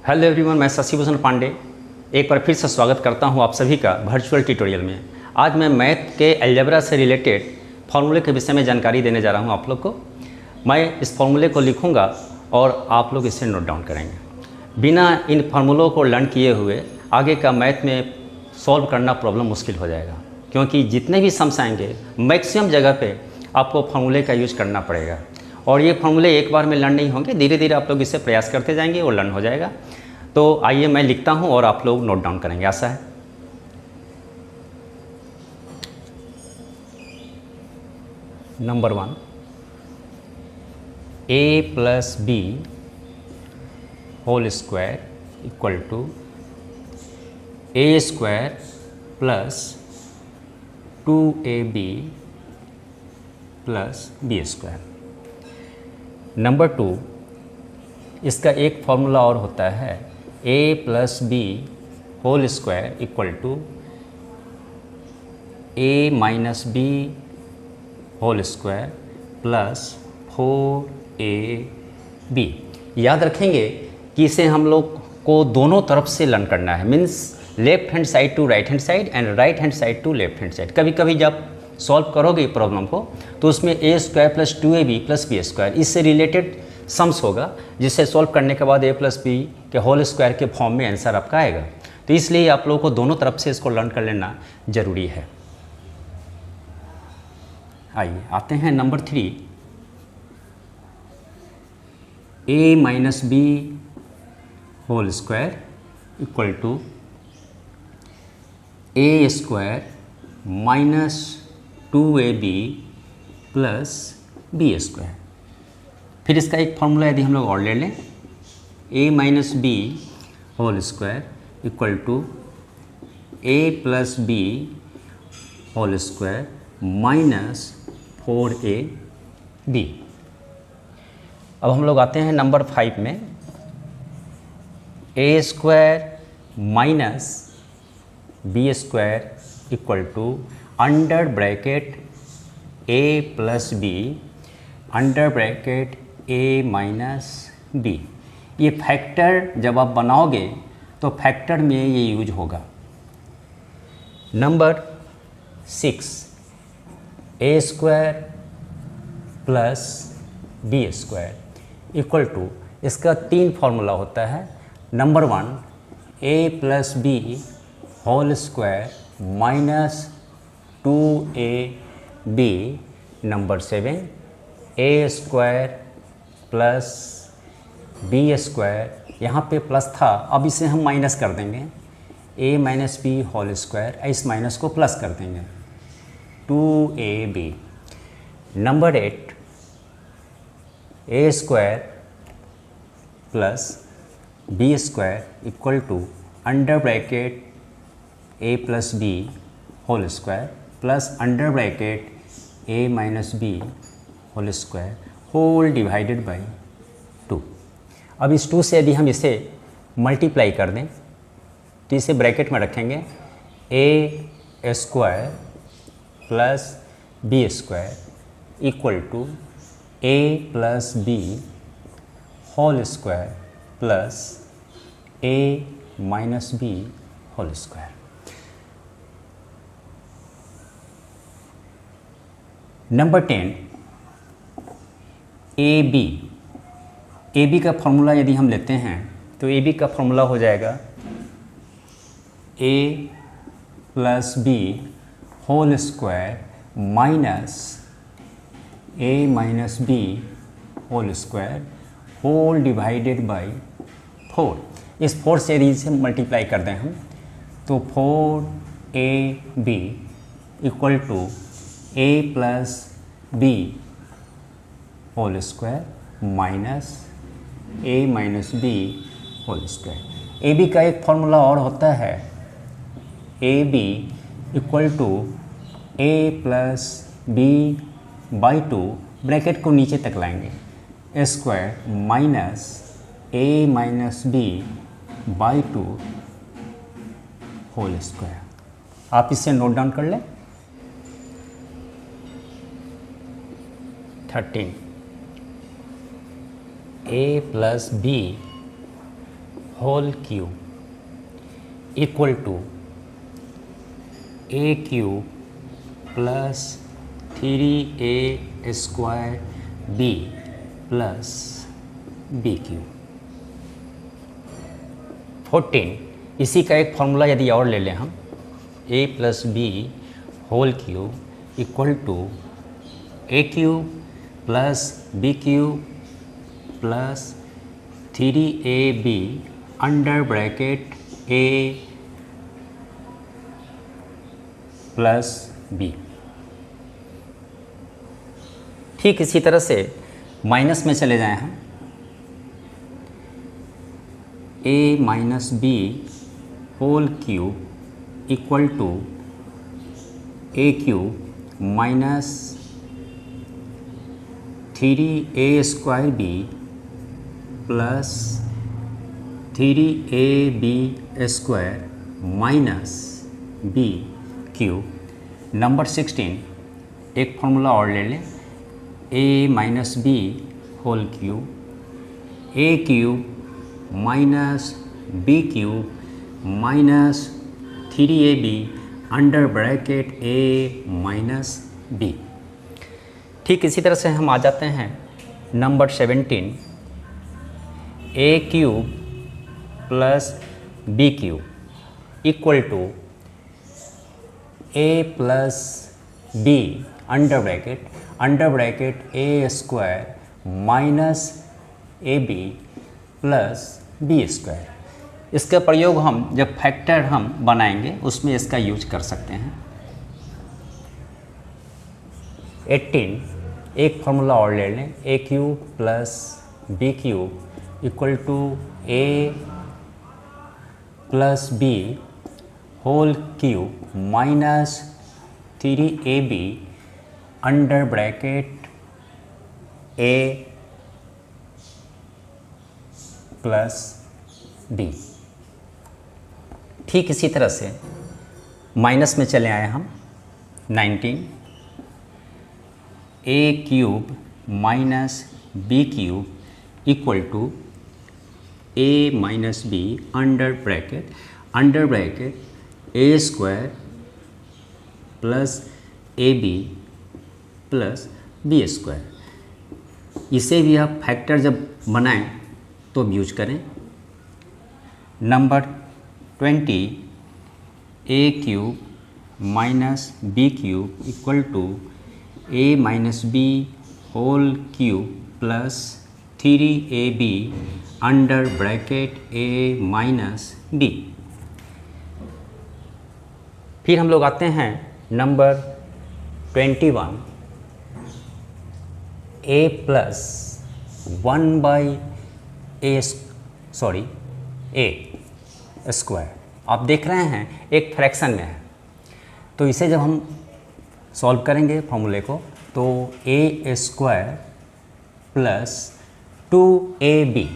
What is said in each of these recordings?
Hello everyone, मैं शशिभूषण पांडे एक बार फिर से स्वागत करता हूं आप सभी का वर्चुअल ट्यूटोरियल में। आज मैं मैथ के अलजेब्रा से रिलेटेड फार्मूले के विषय में जानकारी देने जा रहा हूं आप लोग को। मैं इस फार्मूले को लिखूंगा और आप लोग इसे नोट डाउन करेंगे। बिना इन फार्मूलों को लर्न किए हुए आगे का मैथ में सॉल्व करना प्रॉब्लम मुश्किल हो जाएगा, क्योंकि जितने भी सम्स आएंगे मैक्सिमम जगह पर आपको फार्मूले का यूज करना पड़ेगा। और ये फार्मूले एक बार में लर्न नहीं होंगे, धीरे धीरे आप लोग इसे प्रयास करते जाएंगे और लर्न हो जाएगा। तो आइए मैं लिखता हूं और आप लोग नोट डाउन करेंगे। आशा है। Number 1, a plus B whole square equal to A square plus 2ab plus B square. Number 2, इसका एक फॉर्मूला और होता है a plus B whole square equal to a minus B whole square plus 4ab। याद रखेंगे कि इसे हम लोग को दोनों तरफ से लर्न करना है, means left hand side to right hand side and right hand side to left hand side. कभी कभी जब सॉल्व करोगे प्रॉब्लम को तो उसमें a square plus 2ab plus B square इससे रिलेटेड सम्स होगा, जिसे सॉल्व करने के बाद a प्लस बी के होल स्क्वायर के फॉर्म में आंसर आपका आएगा। तो इसलिए आप लोगों को दोनों तरफ से इसको लर्न कर लेना जरूरी है। आइए आते हैं number 3, a minus B whole square equal to a square minus 2ab plus B square. फिर इसका एक फॉर्मूला यदि हम लोग और ले लें, a minus B whole square equal to a plus B whole square minus 4ab। अब हम लोग आते हैं नंबर 5 में, a square minus B square equal to under bracket a plus B under bracket a minus B. ये factor जब आप बनाओगे तो फैक्टर में ये यूज होगा। Number 6, a square plus B square equal to, इसका 3 फॉर्मूला होता है। Number 1, a plus B whole square minus 2ab। Number 7, a square plus B square, यहाँ पे प्लस था अब इसे हम माइनस कर देंगे, a minus B whole square, इस माइनस को प्लस कर देंगे 2ab। Number 8, a square plus B square equal to under bracket a plus B whole square plus under bracket a minus B whole square whole divided by 2। अब इस 2 से यदि हम इसे मल्टीप्लाई कर दें तो इसे ब्रैकेट में रखेंगे, a square plus B square equal to a plus B whole square plus a minus B whole square. Number 10, A B का फॉर्मूला यदि हम लेते हैं तो ए बी का फॉर्मूला हो जाएगा a plus B whole square minus a minus B whole square whole divided by 4। इस 4 से यदि इसे मल्टीप्लाई कर दें हम तो 4ab equal to a plus B whole square minus a minus B whole square. A B का एक फॉर्मूला और होता है, A B equal to a plus B by 2, bracket को नीचे तक लाएंगे, square minus a minus B by 2 whole square. आप इसे नोट डाउन कर लें। 13 a plus B whole cube equal to A cube plus 3a² B plus B cube. 14 इसी का एक फॉर्मूला यदि और ले लें हम, a plus B whole cube equal to A cube plus B cube plus 3ab under bracket a plus B. ठीक इसी तरह से माइनस में चले जाएं हम, a minus B whole cube equal to A cube minus 3a² B plus 3ab² minus B cube. Number 16 एक formula और ले लें, a minus B whole cube A cube minus B cube minus 3ab under bracket a minus B. ठीक इसी तरह से हम आ जाते हैं number 17 A cube plus B cube equal to A plus B under bracket a² minus A B plus B square. इसका प्रयोग हम जब फैक्टर हम बनाएंगे उसमें इसका यूज कर सकते हैं। 18 एक फार्मूला और ले लें, a cube plus B cube equal to A plus B whole cube minus 3ab under bracket A plus B. ठीक इसी तरह से माइनस में चले आए हम 19 a cube minus B cube equal to a minus B under bracket a² plus A B plus B square. इसे भी आप फैक्टर जब बनाएं तो यूज करें। Number 20 a cube minus B cube equal to a minus B whole cube plus 3ab under bracket a minus b. फिर हम लोग आते हैं number 21 a plus 1/a square. आप देख रहे हैं एक फ्रैक्शन में है, तो इसे जब हम सॉल्व करेंगे फॉर्मूले को तो a² प्लस 2ab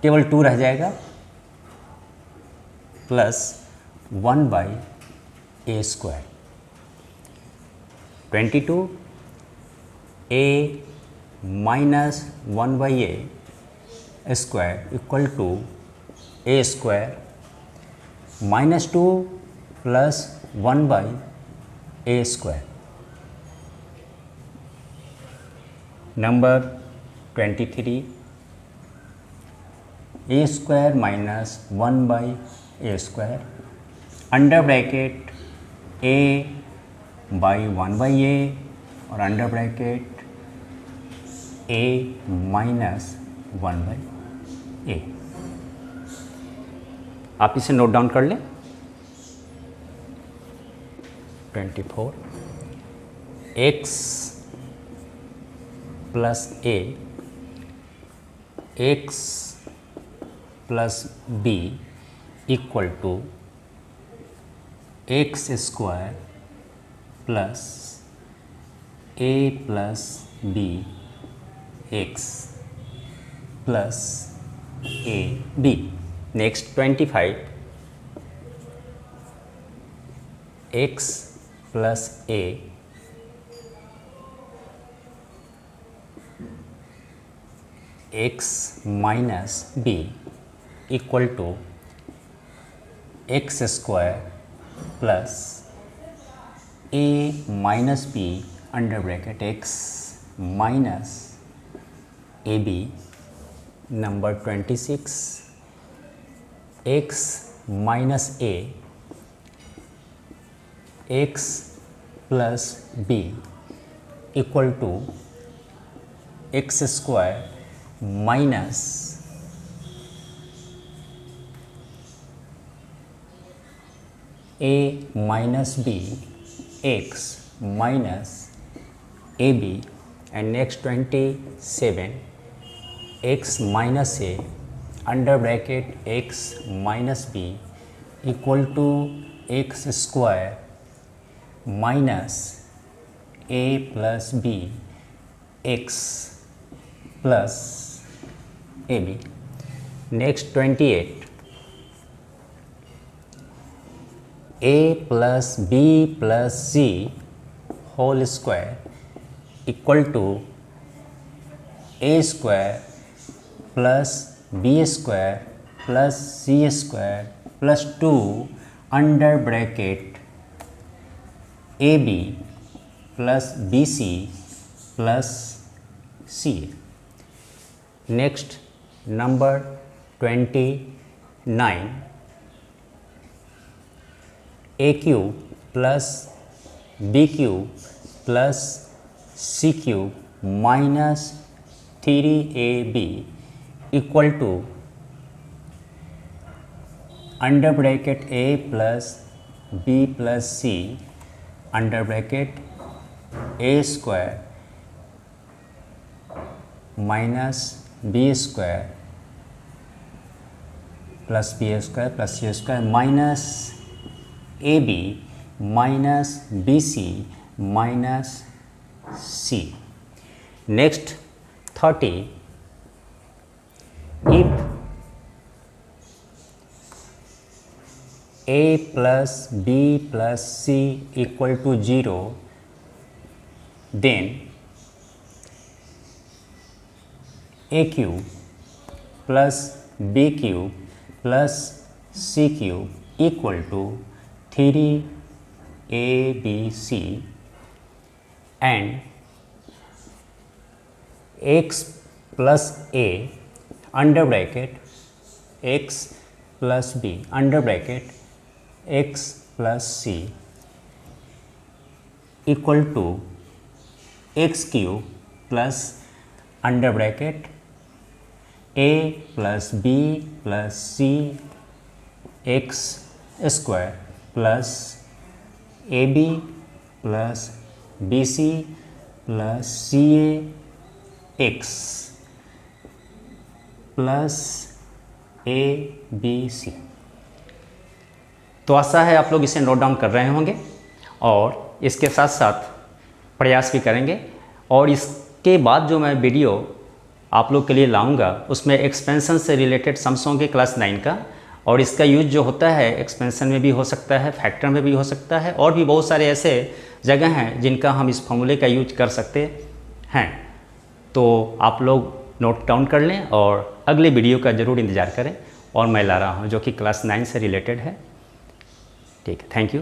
केवल 2 रह जाएगा plus 1/a²। 22 a minus 1/a² equal to a² minus 2 plus 1/a²। Number 23 a² minus 1/a² under bracket a/1/a और under bracket a minus 1/a। आप इसे नोट डाउन कर लें। 24 x plus a x plus b equal to x² plus a plus b x plus a b। Next 25 x plus a x minus b equal to X square plus A minus B under bracket X minus A B. Number 26 X minus A X plus B equal to X square minus A minus B X minus A B and next 27 X minus A under bracket X minus B equal to X square minus A plus B X plus A B. Next 28 A plus B plus C whole square equal to A square plus B square plus C square plus 2 under bracket A B plus B C plus C. Next number 29 A cube plus B cube plus C cube minus 3ab equal to under bracket A plus B plus C under bracket A square minus B square plus B square plus C square minus A B minus B C minus C. Next 30 if a plus b plus c equal to 0 then a cube plus b cube plus c cube equal to 3abc and x plus a under bracket x plus B under bracket x plus C equal to X cube plus under bracket a plus B plus C X square plus A B plus B C plus C A X plus A B C. तो आशा है आप लोग इसे note down कर रहे होंगे और इसके साथ साथ प्रयास भी करेंगे। और इसके बाद जो मैं वीडियो आप लोग के लिए लाऊंगा उसमें एक्सपेंशन से रिलेटेड सम्स होंगे क्लास 9 का, और इसका यूज जो होता है एक्सपेंशन में भी हो सकता है, फैक्टर में भी हो सकता है, और भी बहुत सारे ऐसे जगह हैं जिनका हम इस फॉर्मूले का यूज कर सकते हैं। तो आप लोग नोट डाउन कर लें और अगले वीडियो का ज़रूर इंतज़ार करें, और मैं ला रहा हूँ जो कि क्लास 9 से रिलेटेड है। ठीक है, थैंक यू।